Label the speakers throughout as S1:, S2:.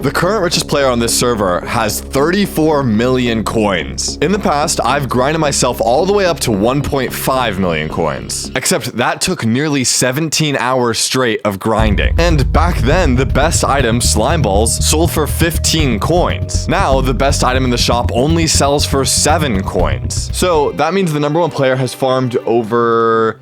S1: The current richest player on this server has 34 million coins. In the past, I've grinded myself all the way up to 1.5 million coins. Except that took nearly 17 hours straight of grinding. And back then, the best item, slime balls, sold for 15 coins. Now, the best item in the shop only sells for 7 coins. So that means the number one player has farmed over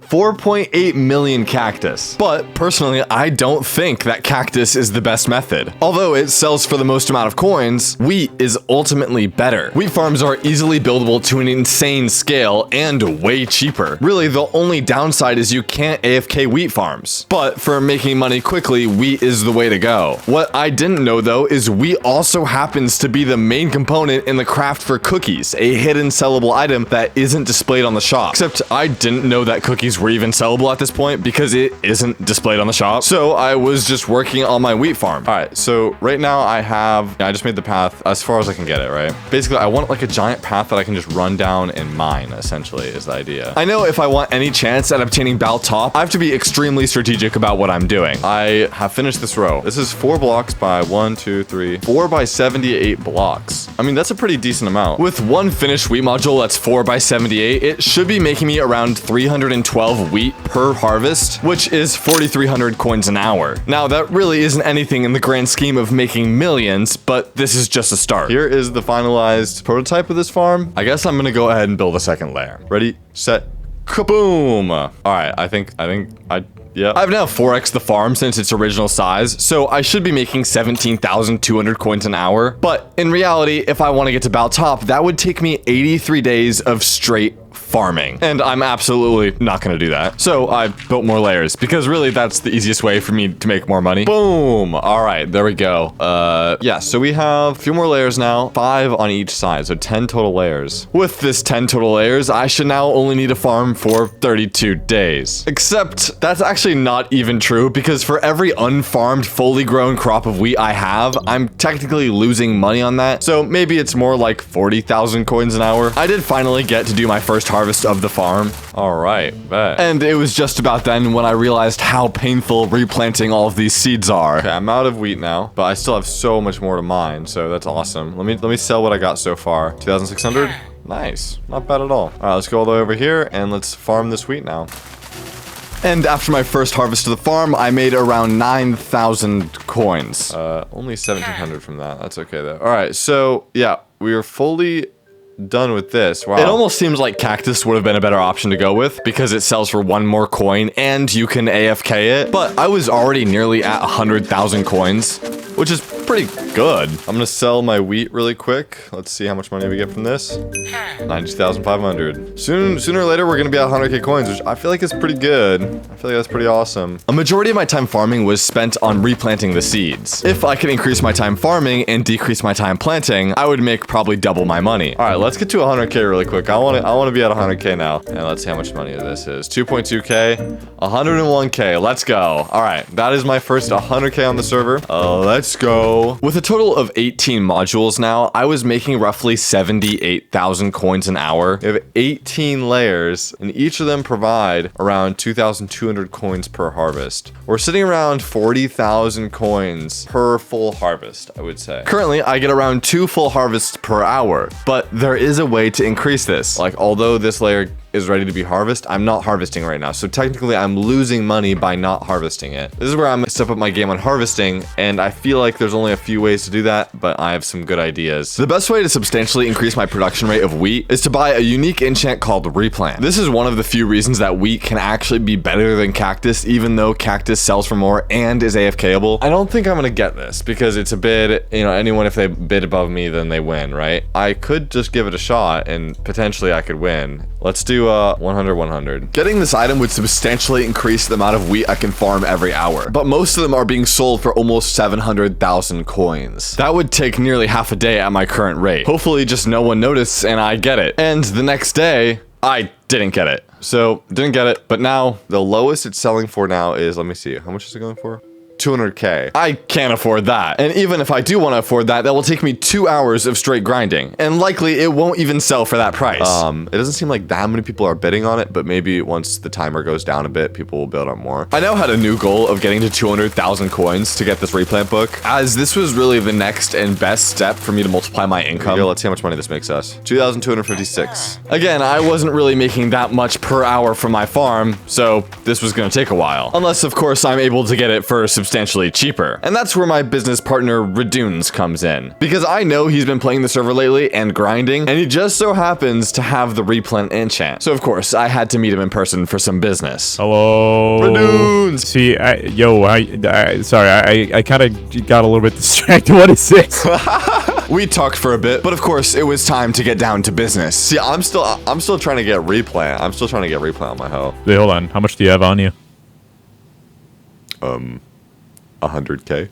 S1: 4.8 million cactus. But personally, I don't think that cactus is the best method. Although it sells for the most amount of coins, wheat is ultimately better. Wheat farms are easily buildable to an insane scale and way cheaper. Really, the only downside is you can't AFK wheat farms. But for making money quickly, wheat is the way to go. What I didn't know though is wheat also happens to be the main component in the craft for cookies, a hidden sellable item that isn't displayed on the shop. Except I didn't know that cookies were even sellable at this point because it isn't displayed on the shop. So I was just working on my wheat farm. All right, so right now I just made the path as far as I can get it, right? Basically, I want like a giant path that I can just run down and mine, essentially, is the idea. I know if I want any chance at obtaining Bal Top, I have to be extremely strategic about what I'm doing. I have finished this row. This is 4 blocks by 1, 2, 3, 4 by 78 blocks. I mean, that's a pretty decent amount. With one finished wheat module that's 4 by 78, it should be making me around 312 wheat per harvest, which is 4,300 coins an hour. Now, that really isn't anything in the grand scheme of making millions, but this is just a start. Here is the finalized prototype of this farm. I guess I'm gonna go ahead and build a second layer. Ready, set, kaboom! All right, yeah. I've now 4x the farm since its original size, so I should be making 17,200 coins an hour. But in reality, if I want to get to Bal Top, that would take me 83 days of straight farming. And I'm absolutely not going to do that. So I built more layers because really that's the easiest way for me to make more money. Boom. All right, there we go. Yeah, so we have a few more layers now, 5 on each side. So 10 total layers. With this 10 total layers, I should now only need a farm for 32 days. Except that's actually not even true because for every unfarmed, fully grown crop of wheat I have, I'm technically losing money on that. So maybe it's more like 40,000 coins an hour. I did finally get to do my first harvest of the farm. All right, bet. And it was just about then when I realized how painful replanting all of these seeds are. Okay, I'm out of wheat now, but I still have so much more to mine, so that's awesome. Let me sell what I got so far. 2,600? Nice, not bad at all. All right, let's go all the way over here and let's farm this wheat now. And after my first harvest of the farm, I made around 9,000 coins. Only 1,700 from that. That's okay though. All right, so yeah, we are fully done with this. Wow. It almost seems like cactus would have been a better option to go with because it sells for 1 more coin and you can AFK it. But I was already nearly at 100,000 coins, which is pretty good. I'm gonna sell my wheat really quick. Let's see how much money we get from this. 90,500. Sooner or later, we're gonna be at 100k coins, which I feel like is pretty good. I feel like that's pretty awesome. A majority of my time farming was spent on replanting the seeds. If I could increase my time farming and decrease my time planting, I would make probably double my money. All right, let's get to 100k really quick. I wanna be at 100k now. And let's see how much money this is. 2.2k, 101k. Let's go. All right, that is my first 100k on the server. Let's go. With a total of 18 modules now, I was making roughly 78,000 coins an hour. We have 18 layers, and each of them provide around 2,200 coins per harvest. We're sitting around 40,000 coins per full harvest, I would say. Currently, I get around 2 full harvests per hour, but there is a way to increase this. Like, although this layer is ready to be harvested, I'm not harvesting right now. So technically I'm losing money by not harvesting it. This is where I'm gonna step up my game on harvesting, and I feel like there's only a few ways to do that, but I have some good ideas. The best way to substantially increase my production rate of wheat is to buy a unique enchant called Replant. This is one of the few reasons that wheat can actually be better than cactus, even though cactus sells for more and is AFKable. I don't think I'm gonna get this because it's a bid, you know, anyone if they bid above me, then they win, right? I could just give it a shot and potentially I could win. Let's do 100. Getting this item would substantially increase the amount of wheat I can farm every hour, but most of them are being sold for almost 700,000 coins. That would take nearly half a day at my current rate. Hopefully just no one noticed and I get it. And the next day, I didn't get it. So, didn't get it, but now the lowest it's selling for now is, let me see, how much is it going for? 200k. I can't afford that. And even if I do want to afford that, that will take me 2 hours of straight grinding. And likely it won't even sell for that price. It doesn't seem like that many people are bidding on it, but maybe once the timer goes down a bit, people will bid on more. I now had a new goal of getting to 200,000 coins to get this replant book, as this was really the next and best step for me to multiply my income. Let's see how much money this makes us. 2,256. Again, I wasn't really making that much per hour from my farm, so this was gonna take a while. Unless, of course, I'm able to get it for substantially cheaper. And that's where my business partner, Redunes, comes in. Because I know he's been playing the server lately and grinding, and he just so happens to have the replant enchant. So, of course, I had to meet him in person for some business.
S2: Hello.
S1: Redunes!
S2: See, sorry, I kind of got a little bit distracted. What is this?
S1: We talked for a bit, but of course, it was time to get down to business. See, I'm still trying to get replant. I'm still trying to get replant on my hoe.
S2: Wait, hold on. How much do you have on you?
S1: 100k.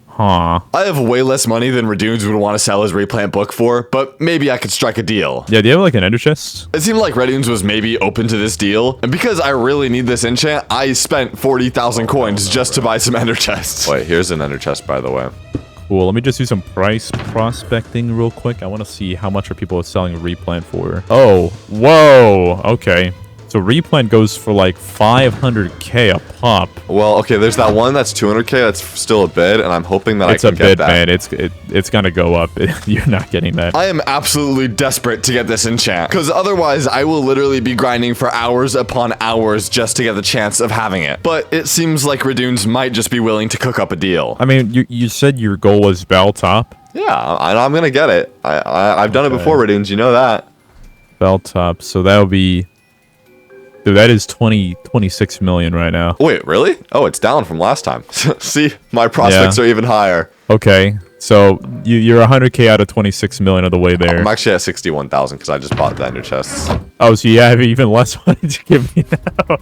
S2: Huh.
S1: I have way less money than Redunes would want to sell his replant book for, but maybe I could strike a deal.
S2: Yeah, do you have like an ender chest?
S1: It seemed like Redunes was maybe open to this deal, and because I really need this enchant, I spent 40,000 coins just to buy some ender chests. Wait, here's an ender chest, by the way.
S2: Cool, let me just do some price prospecting real quick. I want to see how much are people selling replant for. Oh, whoa, okay. So replant goes for like 500k a pop.
S1: Well, okay, there's that one that's 200k. That's still a bid, and I'm hoping that I can get that.
S2: It's a bid, man. It's gonna go up. You're not getting that.
S1: I am absolutely desperate to get this enchant, because otherwise I will literally be grinding for hours upon hours just to get the chance of having it. But it seems like Redunes might just be willing to cook up a deal.
S2: I mean, you said your goal was bell top.
S1: Yeah, I'm gonna get it. I've done it before, Redunes. You know that.
S2: Bell top. So that would be. Dude, that is 26 million right now.
S1: Wait, really? Oh, it's down from last time. See, my prospects are even higher.
S2: Okay, so you're 100k out of 26 million of the way there.
S1: I'm actually at 61,000 because I just bought the ender chests.
S2: Oh, so you have even less money to give me now.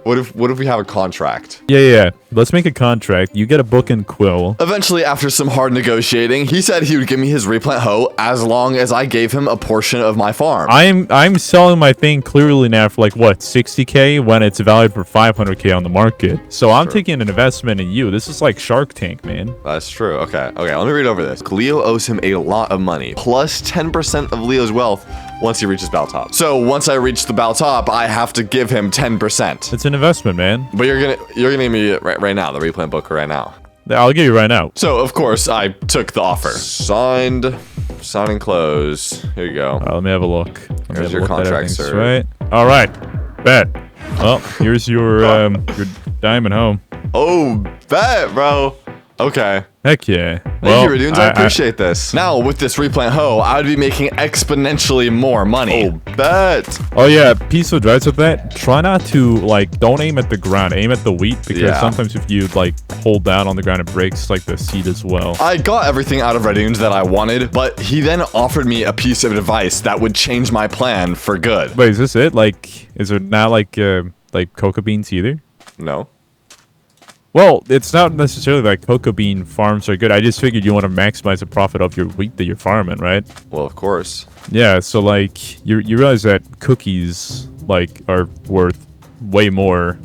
S1: What if we have a contract?
S2: Yeah. Let's make a contract. You get a book and quill.
S1: Eventually, after some hard negotiating, he said he would give me his replant hoe as long as I gave him a portion of my farm.
S2: I'm selling my thing clearly now for like what, 60k when it's valued for 500k on the market. So I'm taking an investment in you. This is like Shark Tank, man.
S1: That's true. Okay, let me read over this. Leo owes him a lot of money, plus 10% of Leo's wealth once he reaches Baltop. So once I reach the Baltop, I have to give him 10%.
S2: It's an investment, man.
S1: But you're gonna give me it right now, the replant book right now.
S2: I'll give you right now.
S1: So of course I took the offer. Sign and close. Here you go.
S2: Let me have a look.
S1: Here's your contract, sir.
S2: Right. All right. Bet. Well, here's your diamond home.
S1: Oh, bet, bro. Okay.
S2: Heck yeah.
S1: Thank you, Redunes. I appreciate this. Now, with this replant hoe, I would be making exponentially more money. Oh, bet.
S2: Oh, yeah. Piece of advice with that. Try not to, like, don't aim at the ground. Aim at the wheat, because sometimes if you, like, hold down on the ground, it breaks, like, the seed as well.
S1: I got everything out of Redunes that I wanted, but he then offered me a piece of advice that would change my plan for good.
S2: Wait, is this it? Like, is there not, like cocoa beans either?
S1: No.
S2: Well, it's not necessarily like cocoa bean farms are good. I just figured you want to maximize the profit of your wheat that you're farming, right?
S1: Well, of course.
S2: Yeah, so like you realize that cookies like are worth way more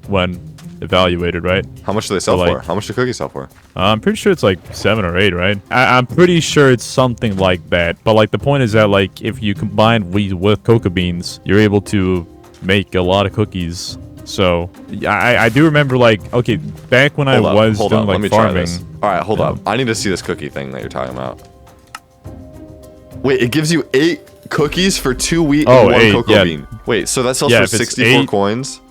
S2: when evaluated, right?
S1: How much do they sell for? How much do cookies sell for?
S2: I'm pretty sure it's like 7 or 8, right? I'm pretty sure it's something like that. But like the point is that like if you combine wheat with cocoa beans, you're able to make a lot of cookies. So I do remember like, okay, back when I was doing like farming.
S1: All right, hold up. I need to see this cookie thing that you're talking about. Wait, it gives you 8 cookies for 2 wheat and 1 cocoa bean. Wait, so that sells for 64 coins?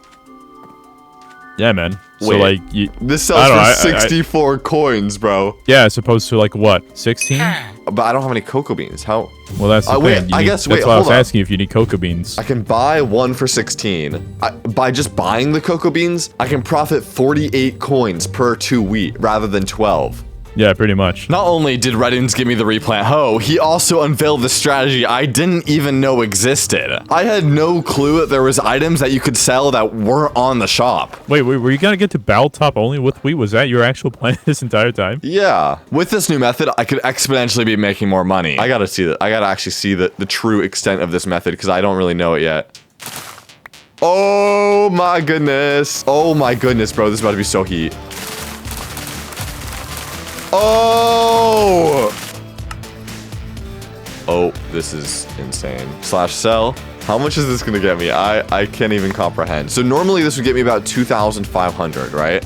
S2: Yeah, man. So like
S1: this sells for 64 coins, bro.
S2: Yeah, as opposed to like what, 16?
S1: But I don't have any cocoa beans. How?
S2: Well, that's the thing. That's why I was asking if you need cocoa beans.
S1: I can buy 1 for 16. By just buying the cocoa beans, I can profit 48 coins per 2 wheat rather than 12.
S2: Yeah, pretty much.
S1: Not only did Redunes give me the replant hoe, he also unveiled the strategy I didn't even know existed. I had no clue that there was items that you could sell that weren't on the shop.
S2: Wait, were you gonna get to battle top only with wheat? Was that your actual plan this entire time?
S1: Yeah. With this new method, I could exponentially be making more money. I gotta actually see the true extent of this method because I don't really know it yet. Oh my goodness. Oh my goodness, bro. This is about to be so heat. Oh. Oh, this is insane. /sell. How much is this gonna get me? I can't even comprehend. So normally this would get me about 2,500, right?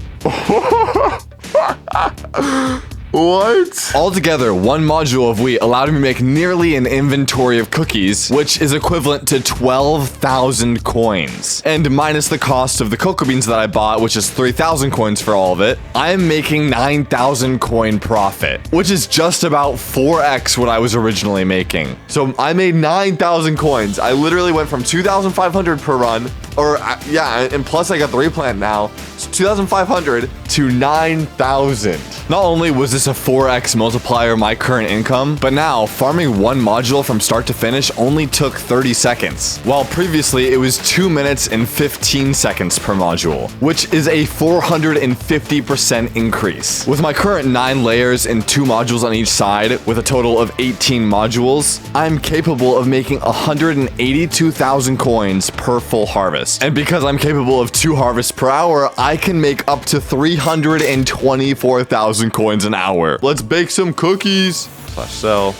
S1: What? Altogether, one module of wheat allowed me to make nearly an inventory of cookies, which is equivalent to 12,000 coins. And minus the cost of the cocoa beans that I bought, which is 3,000 coins for all of it, I am making 9,000 coin profit, which is just about 4x what I was originally making. So I made 9,000 coins. I literally went from 2,500 per run, or yeah, and plus I got the replant now. So 2,500 to 9,000. Not only was this a 4x multiplier of my current income, but now farming one module from start to finish only took 30 seconds, while previously it was 2 minutes and 15 seconds per module, which is a 450% increase. With my current 9 layers and 2 modules on each side, with a total of 18 modules, I'm capable of making 182,000 coins per full harvest. And because I'm capable of 2 harvests per hour, I can make up to 324,000 coins an hour. Let's bake some cookies. /sell.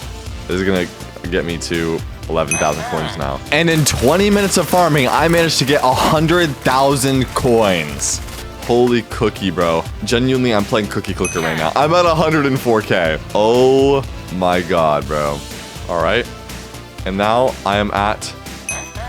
S1: This is gonna get me to 11,000 coins now. And in 20 minutes of farming, I managed to get 100,000 coins. Holy cookie, bro. Genuinely, I'm playing Cookie Clicker right now. I'm at 104K. Oh my God, bro. All right. And now I am at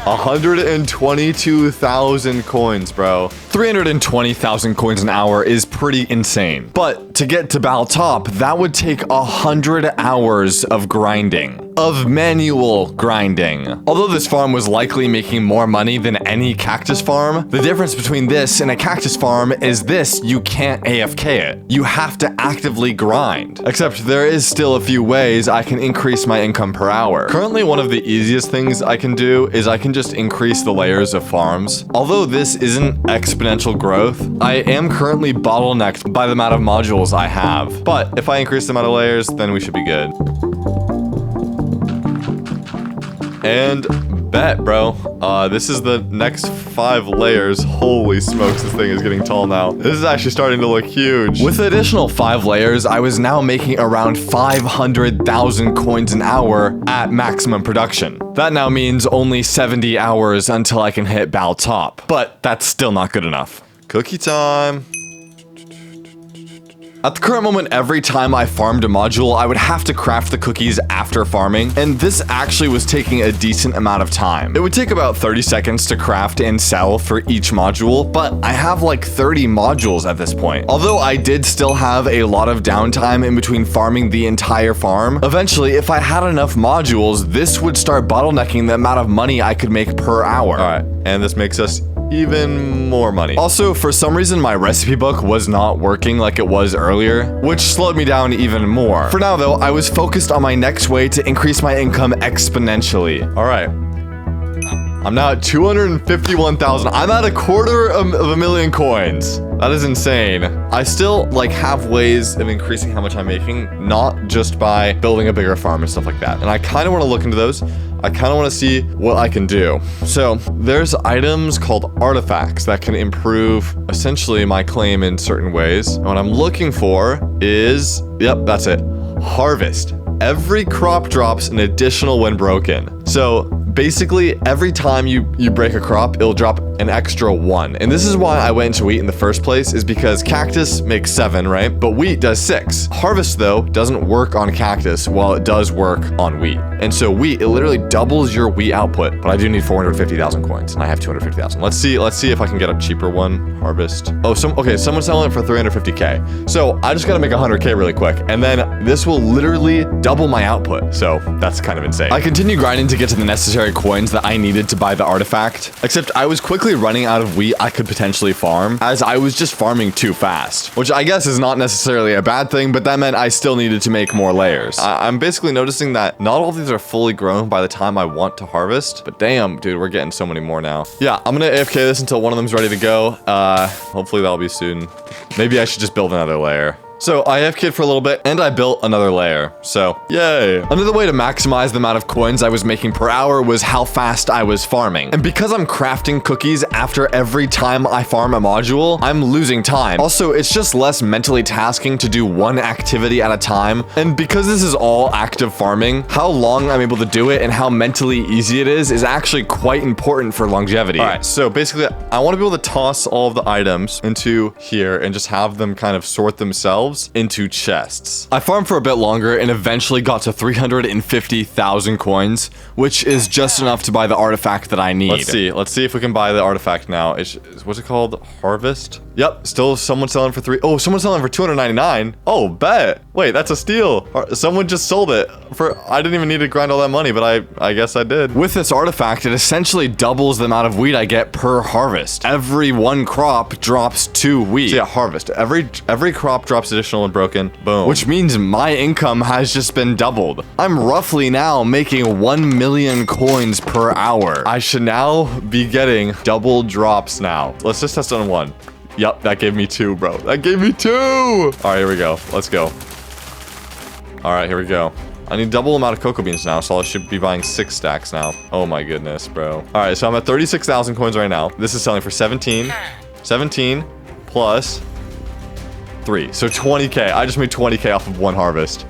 S1: 122,000 coins, bro. 320,000 coins an hour is pretty insane. But to get to Battle Top, that would take 100 hours of grinding. Of manual grinding. Although this farm was likely making more money than any cactus farm, the difference between this and a cactus farm is this: you can't AFK it. You have to actively grind. Except there is still a few ways I can increase my income per hour. Currently, one of the easiest things I can do is I can just increase the layers of farms. Although this isn't exponential growth, I am currently bottlenecked by the amount of modules I have. But if I increase the amount of layers, then we should be good. And bet, bro. This is the next 5 layers. Holy smokes, this thing is getting tall now. This is actually starting to look huge. With the additional 5 layers, I was now making around 500,000 coins an hour at maximum production. That now means only 70 hours until I can hit Battle Top. But that's still not good enough. Cookie time. At the current moment, every time I farmed a module, I would have to craft the cookies after farming, and this actually was taking a decent amount of time. It would take about 30 seconds to craft and sell for each module, but I have like 30 modules at this point. Although I did still have a lot of downtime in between farming the entire farm, eventually, if I had enough modules, this would start bottlenecking the amount of money I could make per hour. All right, and this makes us even more money. Also, for some reason, my recipe book was not working like it was earlier, which slowed me down even more. For now, though, I was focused on my next way to increase my income exponentially. All right. I'm now at 251,000. I'm at 250,000 coins. That is insane. I still have ways of increasing how much I'm making, not just by building a bigger farm and stuff like that. And I kind of want to look into those. I kind of want to see what I can do. So there's items called artifacts that can improve essentially my claim in certain ways. And what I'm looking for is, yep, that's it. Harvest. Every crop drops an additional when broken. So basically, every time you break a crop, it'll drop an extra 1. And this is why I went into wheat in the first place, is because cactus makes 7, right? But wheat does 6. Harvest, though, doesn't work on cactus while it does work on wheat. And so wheat, it literally doubles your wheat output. But I do need 450,000 coins, and I have 250,000. Let's see if I can get a cheaper one. Harvest. Oh, someone's selling it for 350K. So I just gotta make 100K really quick, and then this will literally double my output. So that's kind of insane. I continue grinding to get to the necessary coins that I needed to buy the artifact, except I was quickly running out of wheat I could potentially farm, as I was just farming too fast, which I guess is not necessarily a bad thing, but that meant I still needed to make more layers. I'm basically noticing that not all of these are fully grown by the time I want to harvest, but damn, dude, we're getting so many more now. Yeah, I'm gonna AFK this until one of them's ready to go. Hopefully that'll be soon. Maybe I should just build another layer. So I AFK'd for a little bit and I built another layer. So yay. Another way to maximize the amount of coins I was making per hour was how fast I was farming. And because I'm crafting cookies after every time I farm a module, I'm losing time. Also, it's just less mentally tasking to do one activity at a time. And because this is all active farming, how long I'm able to do it and how mentally easy it is actually quite important for longevity. All right, so basically I want to be able to toss all of the items into here and just have them kind of sort themselves into chests. I farmed for a bit longer and eventually got to 350,000 coins, which is just enough to buy the artifact that I need. Let's see if we can buy the artifact now. What's it called? Harvest? Yep, still someone selling for someone's selling for 299. Oh, bet. Wait, that's a steal. Someone just sold it for, I didn't even need to grind all that money, but I guess I did. With this artifact, it essentially doubles the amount of wheat I get per harvest. Every one crop drops 2 wheat. So yeah, harvest. Every crop drops additional and broken. Boom. Which means my income has just been doubled. I'm roughly now making 1 million coins per hour. I should now be getting double drops now. Let's just test on 1. Yep, that gave me 2, bro. That gave me 2! All right, here we go. Let's go. All right, here we go. I need double amount of cocoa beans now, so I should be buying 6 stacks now. Oh my goodness, bro. All right, so I'm at 36,000 coins right now. This is selling for 17. 17 plus 3. So 20K. I just made 20K off of 1 harvest.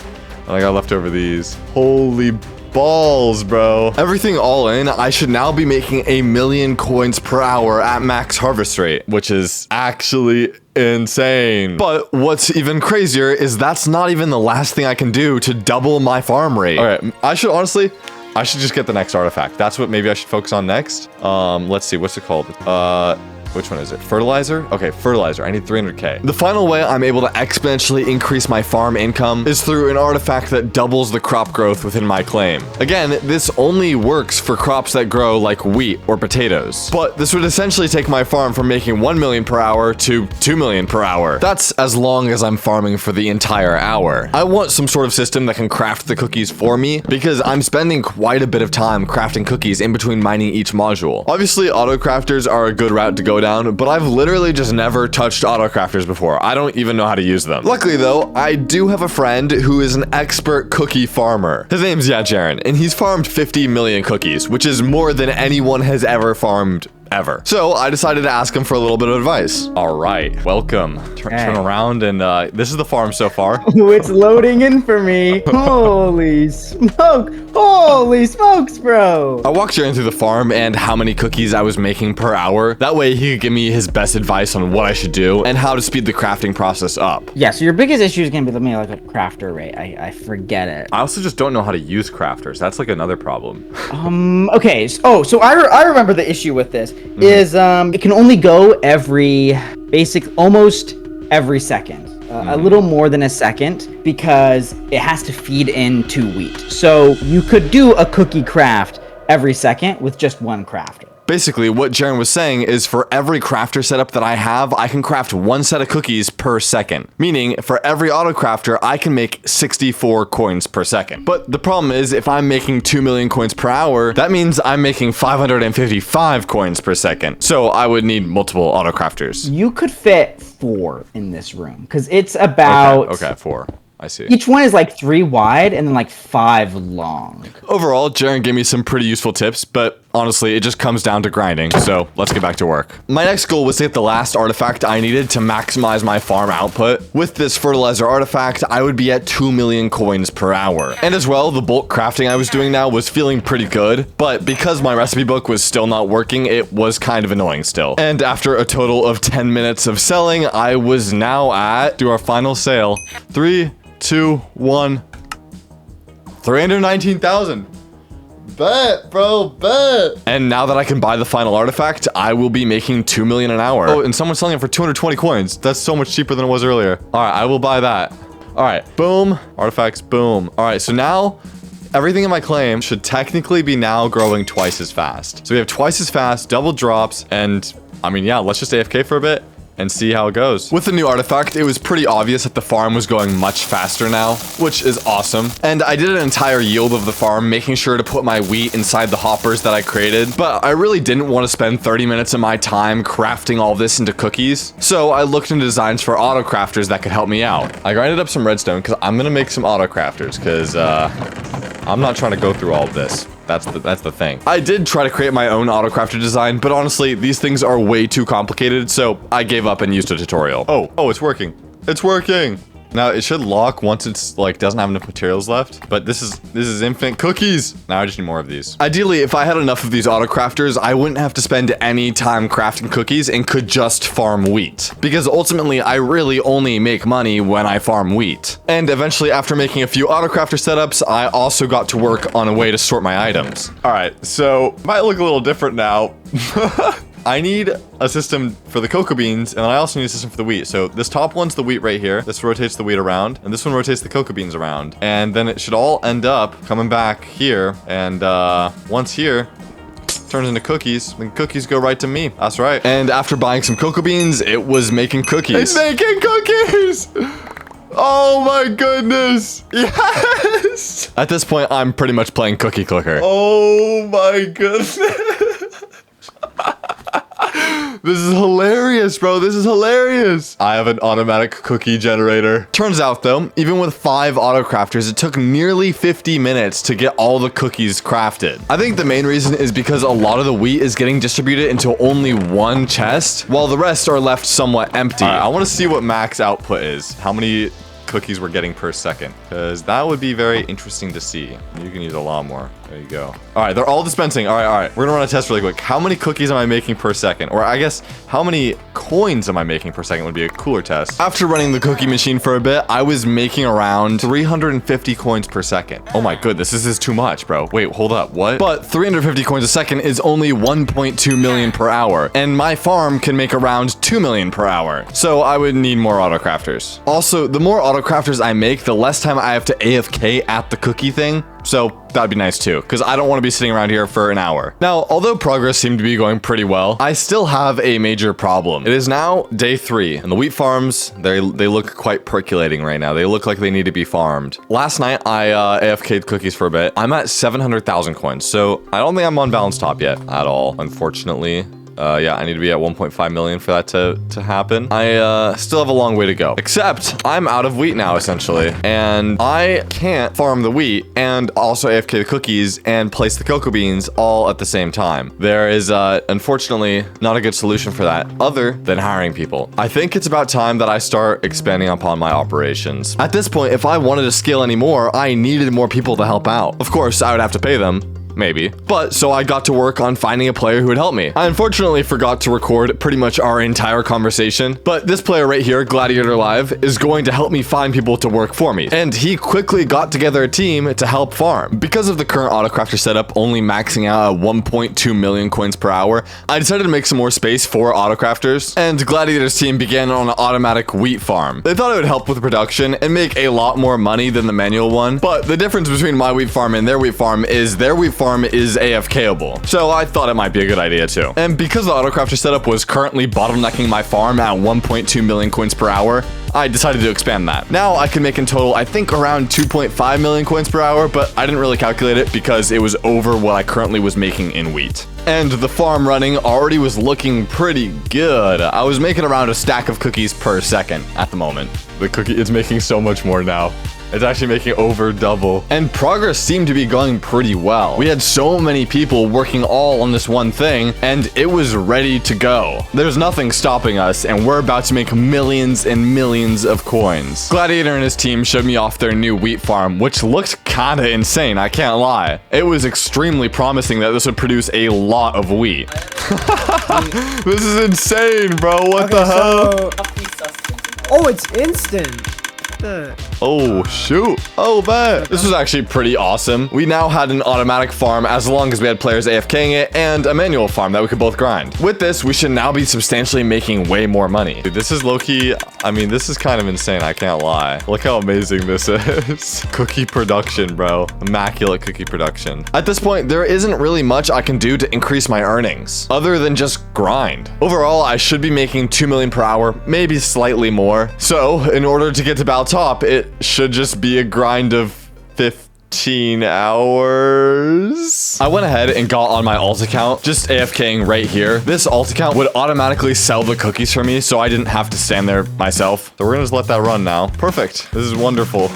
S1: And I got left over these. Holy balls, bro. Everything all in, I should now be making 1 million coins per hour at max harvest rate, which is actually insane. But what's even crazier is that's not even the last thing I can do to double my farm rate. All right, I should just get the next artifact. That's what maybe I should focus on next. Let's see, what's it called? Which one is it? Fertilizer? Okay, fertilizer. I need 300K. The final way I'm able to exponentially increase my farm income is through an artifact that doubles the crop growth within my claim. Again, this only works for crops that grow like wheat or potatoes. But this would essentially take my farm from making 1 million per hour to 2 million per hour. That's as long as I'm farming for the entire hour. I want some sort of system that can craft the cookies for me because I'm spending quite a bit of time crafting cookies in between mining each module. Obviously, auto crafters are a good route to go down, but I've literally just never touched auto crafters before. I don't even know how to use them. Luckily though, I do have a friend who is an expert cookie farmer. His name's Jaron, and he's farmed 50 million cookies, which is more than anyone has ever farmed ever. So I decided to ask him for a little bit of advice. All right, welcome. Turn around and this is the farm so far.
S3: Oh, it's loading in for me. Holy smoke. Holy smokes, bro.
S1: I walked Jaron through the farm and how many cookies I was making per hour. That way he could give me his best advice on what I should do and how to speed the crafting process up.
S3: Yeah, so your biggest issue is gonna be like a crafter rate. I forget it.
S1: I also just don't know how to use crafters. That's like another problem.
S3: Okay. So I remember the issue with this is it can only go almost every second. A little more than a second because it has to feed into wheat. So you could do a cookie craft every second with just one crafter.
S1: Basically, what Jaron was saying is for every crafter setup that I have, I can craft 1 set of cookies per second. Meaning, for every auto crafter, I can make 64 coins per second. But the problem is, if I'm making 2 million coins per hour, that means I'm making 555 coins per second. So I would need multiple auto crafters.
S3: You could fit 4 in this room, because it's about...
S1: Okay, 4. I see.
S3: Each one is like 3 wide and then like 5 long.
S1: Overall, Jaron gave me some pretty useful tips, but honestly, it just comes down to grinding, so let's get back to work. My next goal was to get the last artifact I needed to maximize my farm output. With this fertilizer artifact, I would be at 2 million coins per hour. And as well, the bulk crafting I was doing now was feeling pretty good, but because my recipe book was still not working, it was kind of annoying still. And after a total of 10 minutes of selling, I was now at, do our final sale, 3, 2, 1, 319,000. Bet, bro, bet. And now that I can buy the final artifact, I will be making 2 million an hour. Oh, and someone's selling it for 220 coins. That's so much cheaper than it was earlier. All right, I will buy that. All right, boom, artifacts, boom. All right, so now everything in my claim should technically be now growing twice as fast. So we have twice as fast, double drops, and I mean, yeah, let's just AFK for a bit. and see how it goes. With the new artifact, it was pretty obvious that the farm was going much faster now, which is awesome. And I did an entire yield of the farm, making sure to put my wheat inside the hoppers that I created. But I really didn't want to spend 30 minutes of my time crafting all this into cookies. So I looked into designs for auto crafters that could help me out. I grinded up some redstone because I'm going to make some auto crafters because I'm not trying to go through all of this. That's the thing. I did try to create my own autocrafter design, but honestly, these things are way too complicated, so I gave up and used a tutorial. Oh, it's working. It's working. Now, it should lock once it's, like, doesn't have enough materials left, but this is infinite cookies. Now I just need more of these. Ideally, if I had enough of these autocrafters, I wouldn't have to spend any time crafting cookies and could just farm wheat. Because ultimately, I really only make money when I farm wheat. And eventually, after making a few autocrafter setups, I also got to work on a way to sort my items. All right, so might look a little different now. I need a system for the cocoa beans, and I also need a system for the wheat. So this top one's the wheat right here. This rotates the wheat around, and this one rotates the cocoa beans around. And then it should all end up coming back here. And once here, turns into cookies, and cookies go right to me. That's right. And after buying some cocoa beans, it was making cookies. It's making cookies! Oh my goodness! Yes! At this point, I'm pretty much playing Cookie Clicker. Oh my goodness! This is hilarious, bro. This is hilarious. I have an automatic cookie generator. Turns out, though, even with 5 auto crafters, it took nearly 50 minutes to get all the cookies crafted. I think the main reason is because a lot of the wheat is getting distributed into only one chest, while the rest are left somewhat empty. All right, I want to see what max output is. How many cookies we're getting per second, because that would be very interesting to see. You can use a lot more. There you go. All right, they're all dispensing. All right. We're gonna run a test really quick. How many cookies am I making per second? Or I guess, how many coins am I making per second would be a cooler test. After running the cookie machine for a bit, I was making around 350 coins per second. Oh my goodness, this is too much, bro. Wait, hold up, what? But 350 coins a second is only 1.2 million per hour, and my farm can make around 2 million per hour. So I would need more autocrafters. Also, the more autocrafters I make, the less time I have to AFK at the cookie thing. So that'd be nice too, because I don't want to be sitting around here for an hour. Now, although progress seemed to be going pretty well, I still have a major problem. It is now day 3, and the wheat farms, they look quite percolating right now. They look like they need to be farmed. Last night, I AFK'd cookies for a bit. I'm at 700,000 coins, so I don't think I'm on balance top yet at all, unfortunately. Yeah, I need to be at 1.5 million for that to happen. I still have a long way to go. Except, I'm out of wheat now, essentially. And I can't farm the wheat and also AFK the cookies and place the cocoa beans all at the same time. There is, unfortunately, not a good solution for that, other than hiring people. I think it's about time that I start expanding upon my operations. At this point, if I wanted to scale anymore, I needed more people to help out. Of course, I would have to pay them. Maybe. But, so I got to work on finding a player who would help me. I unfortunately forgot to record pretty much our entire conversation, but this player right here, Gladiator Live, is going to help me find people to work for me. And he quickly got together a team to help farm. Because of the current autocrafter setup only maxing out at 1.2 million coins per hour, I decided to make some more space for autocrafters, and Gladiator's team began on an automatic wheat farm. They thought it would help with production and make a lot more money than the manual one, but the difference between my wheat farm and their wheat farm is their wheat farm is AFKable. So I thought it might be a good idea too. And because the autocrafter setup was currently bottlenecking my farm at 1.2 million coins per hour, I decided to expand that. Now I can make in total, I think around 2.5 million coins per hour, but I didn't really calculate it because it was over what I currently was making in wheat. And the farm running already was looking pretty good. I was making around a stack of cookies per second at the moment. The cookie is making so much more now. It's actually making over double. And progress seemed to be going pretty well. We had so many people working all on this one thing, and it was ready to go. There's nothing stopping us, and we're about to make millions and millions of coins. Gladiator and his team showed me off their new wheat farm, which looked kinda insane, I can't lie. It was extremely promising that this would produce a lot of wheat. This is insane, bro. What the hell?
S4: Oh, it's instant. that.
S1: Oh, shoot. Oh, bet. This was actually pretty awesome. We now had an automatic farm as long as we had players AFKing it and a manual farm that we could both grind. With this, we should now be substantially making way more money. Dude, this is low-key, I mean, this is kind of insane. I can't lie. Look how amazing this is. Cookie production, bro. Immaculate cookie production. At this point, there isn't really much I can do to increase my earnings other than just grind. Overall, I should be making 2 million per hour, maybe slightly more. So in order to get to Bow Top, it should just be a grind of 15 hours. I went ahead and got on my alt account, just AFKing right here. This alt account would automatically sell the cookies for me, so I didn't have to stand there myself. So we're gonna just let that run now. Perfect. This is wonderful.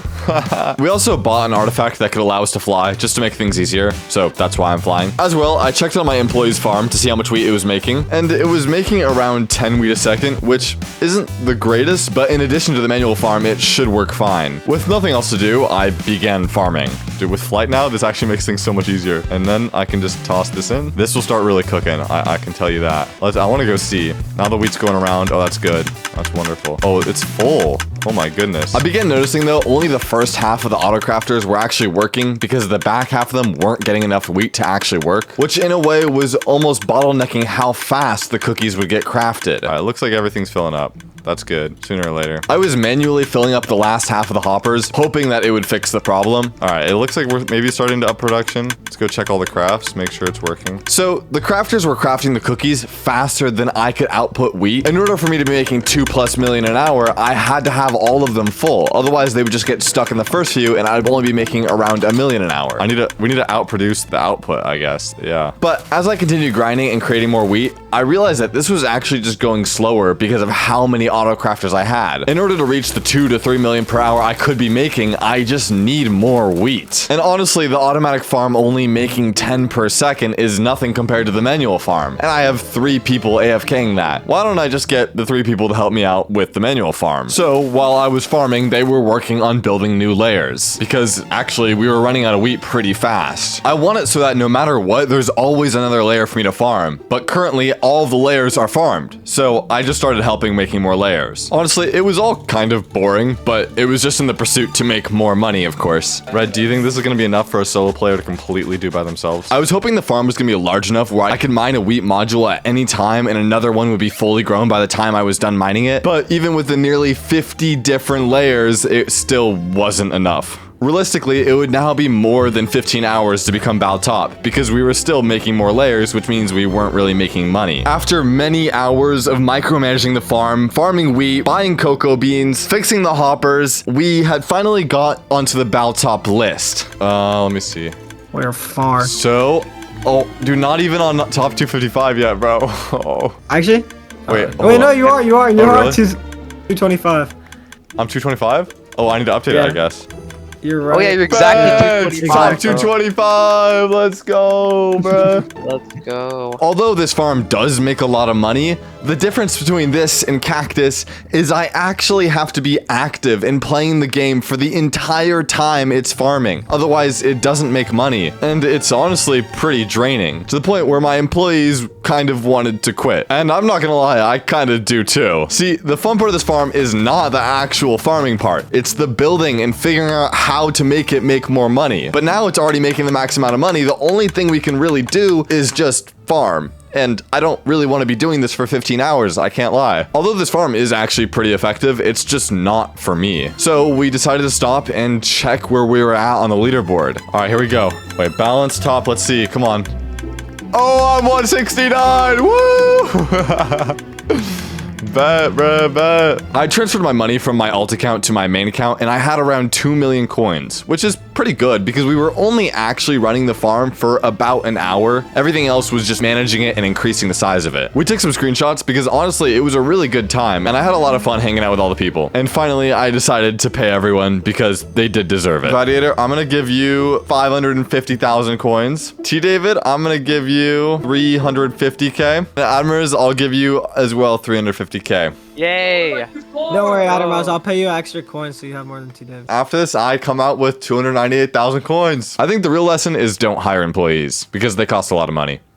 S1: We also bought an artifact that could allow us to fly, just to make things easier. So that's why I'm flying. As well, I checked on my employee's farm to see how much wheat it was making, and it was making around 10 wheat a second, which isn't the greatest, but in addition to the manual farm, it should work fine. With nothing else to do, I began farming. Dude, with flight now, this actually makes things so much easier. And then I can just toss this in. This will start really cooking. I can tell you that. I want to go see. Now the wheat's going around. Oh, that's good. That's wonderful. Oh, it's full. Oh my goodness. I began noticing though, only the first half of the auto crafters were actually working because the back half of them weren't getting enough wheat to actually work, which in a way was almost bottlenecking how fast the cookies would get crafted. All right, looks like everything's filling up. That's good. Sooner or later. I was manually filling up the last half of the hoppers, hoping that it would fix the problem. All right, it looks like we're maybe starting to up production. Let's go check all the crafts, make sure it's working. So the crafters were crafting the cookies faster than I could output wheat. In order for me to be making 2+ million an hour, I had to have all of them full. Otherwise, they would just get stuck in the first few, and I'd only be making around 1 million an hour. We need to outproduce the output, I guess. Yeah. But as I continued grinding and creating more wheat, I realized that this was actually just going slower because of how many auto crafters I had. In order to reach the 2 to 3 million per hour I could be making, I just need more wheat. And honestly, the automatic farm only making 10 per second is nothing compared to the manual farm. And I have 3 people AFKing that. Why don't I just get the 3 people to help me out with the manual farm? So while I was farming, they were working on building new layers because actually we were running out of wheat pretty fast. I want it so that no matter what, there's always another layer for me to farm. But currently all the layers are farmed. So I just started helping making more layers. Honestly, it was all kind of boring, but it was just in the pursuit to make more money, of course. Red, do you think this is going to be enough for a solo player to completely do by themselves? I was hoping the farm was going to be large enough where I could mine a wheat module at any time and another one would be fully grown by the time I was done mining it. But even with the nearly 50 different layers, it still wasn't enough. Realistically, it would now be more than 15 hours to become Bow Top because we were still making more layers, which means we weren't really making money. After many hours of micromanaging the farm, farming wheat, buying cocoa beans, fixing the hoppers, we had finally got onto the Bow Top list. Let me see.
S4: We're far.
S1: So, oh, dude, not even on top 255 yet, bro. Oh.
S4: Actually?
S1: Wait,
S4: wait, no, you are
S1: really?
S4: 225.
S1: I'm 225? Oh, I need to update it, I guess.
S4: You're right.
S5: Oh yeah, you're exactly 225.
S1: I'm 225. Let's go, bro.
S5: Let's go.
S1: Although this farm does make a lot of money, the difference between this and Cactus is I actually have to be active in playing the game for the entire time it's farming. Otherwise, it doesn't make money. And it's honestly pretty draining, to the point where my employees kind of wanted to quit. And I'm not gonna lie, I kind of do too. See, the fun part of this farm is not the actual farming part. It's the building and figuring out how to make it make more money. But now it's already making the max amount of money. The only thing we can really do is just farm. And I don't really want to be doing this for 15 hours, I can't lie. Although this farm is actually pretty effective, it's just not for me. So we decided to stop and check where we were at on the leaderboard. All right, here we go. Wait, balance top, let's see, come on. Oh, I'm 169, woo! Bet, bruh, bet. I transferred my money from my alt account to my main account, and I had around 2 million coins, which is pretty good because we were only actually running the farm for about an hour. Everything else was just managing it and increasing the size of it. We took some screenshots because honestly, it was a really good time, and I had a lot of fun hanging out with all the people. And finally, I decided to pay everyone because they did deserve it. Gladiator, I'm gonna give you 550,000 coins. T. David, I'm gonna give you 350k. And Admirers, I'll give you as well 350k.
S5: Yay!
S4: Don't worry, Adamaz. I'll pay you extra coins so you have more than 2 days.
S1: After this, I come out with 298,000 coins. I think the real lesson is don't hire employees because they cost a lot of money.